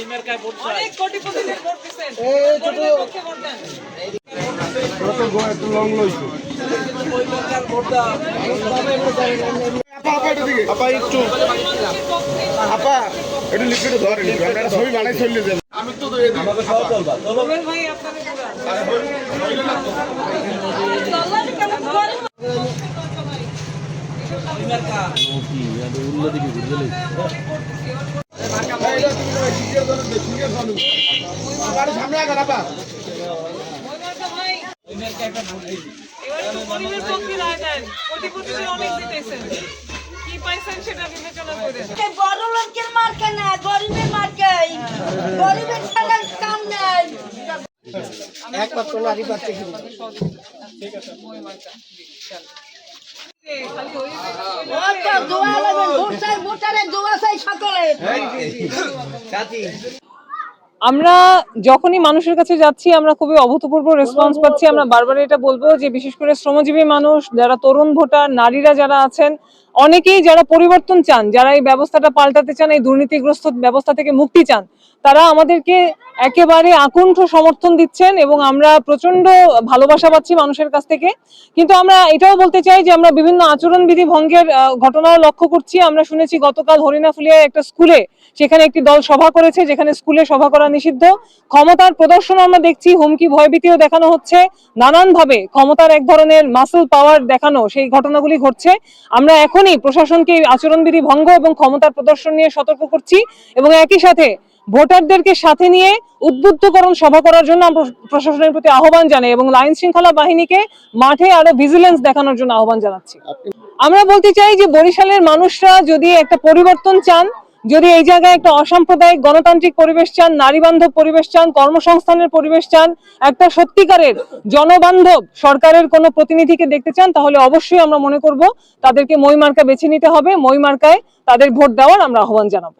অনেক কোটিপতিদের ভোট দিবেন গরিবের পক্ষে ভোট দেন কত গো একটু লং লইছো আপা একটু আপা একটু লিকুইড ধরেন আমরা ছবি বানাই চলে যাবেন আমি তো আমাকে সব চলবা চলো ভাই আপনাদের পুরো আল্লাহ কেমন করে ইমারকা ওকি আর উল্লা দিকে ঘুরে গেলে সামনে আগা আপা ইমারকা একটা ভোট দিই এবার তো গরিবের পক্ষে রায় দেন কোটিপতিদের অনেক জিতেছেন কি পাইছেন সেটা বিবেচনা করেন বড় লোকের মার্কা না গরিবের মার্কাই গরিবের ছাড়া কাম নাই একবার তো লারি পাচ্ছে ঠিক আছে ওই মার্কা চল খালি ওই ও তো দোয়া লাগবে ভোটারে দোয়া চাই সকলে আমরা যখনই মানুষের কাছে যাচ্ছি আমরা খুবই অভূতপূর্ব রেসপন্স পাচ্ছি। আমরা বারবার এটা বলবো যে বিশেষ করে শ্রমজীবী মানুষ যারা তরুণ ভোটার নারীরা যারা আছেন অনেকেই যারা পরিবর্তন চান যারা এই ব্যবস্থাটা পাল্টাতে চান এই দুর্নীতিগ্রস্ত ব্যবস্থা থেকে মুক্তি চান তারা আমাদেরকে একেবারে আকুণ্ঠ সমর্থন দিচ্ছেন এবং আমরা প্রচন্ড ভালোবাসা পাচ্ছি মানুষের কাছ থেকে। কিন্তু আমরা এটাও বলতে চাই যে আমরা বিভিন্ন আচরণবিধি ভঙ্গের ঘটনাও লক্ষ্য করছি। আমরা শুনেছি গতকাল হরিণাফুলিয়ায় একটা স্কুলে সেখানে একটি দল সভা করেছে যেখানে স্কুলে সভা করা নিষিদ্ধ। ক্ষমতার প্রদর্শন আমরা দেখছি, হুমকি ভয়ভীতিও দেখানো হচ্ছে, নানানভাবে ক্ষমতার এক ধরনের মাসল পাওয়ার দেখানো সেই ঘটনাগুলি ঘটছে। আমরা এখনই প্রশাসনকে আচরণবিধি ভঙ্গ এবং ক্ষমতার প্রদর্শন নিয়ে সতর্ক করছি এবং একই সাথে ভোটারদেরকে সাথে নিয়ে উদ্বুদ্ধকরণ সভা করার জন্য আমরা প্রশাসনের প্রতি আহ্বান জানাই এবং আইন শৃঙ্খলা বাহিনীকে মাঠে আরো ভিজিলেন্স দেখানোর জন্য আহ্বান জানাচ্ছি। আমরা বলতে চাই যে বরিশালের মানুষরা যদি একটা পরিবর্তন চান, যদি এই জায়গায় একটা অসাম্প্রদায়িক গণতান্ত্রিক পরিবেশ চান, নারী বান্ধব পরিবেশ চান, কর্মসংস্থানের পরিবেশ চান, একটা সত্যিকারের জনবান্ধব সরকারের কোনো প্রতিনিধিকে দেখতে চান, তাহলে অবশ্যই আমরা মনে করব তাদেরকে মই মার্কা বেছে নিতে হবে। মই মার্কায় তাদের ভোট দেওয়ার আমরা আহ্বান জানাবো।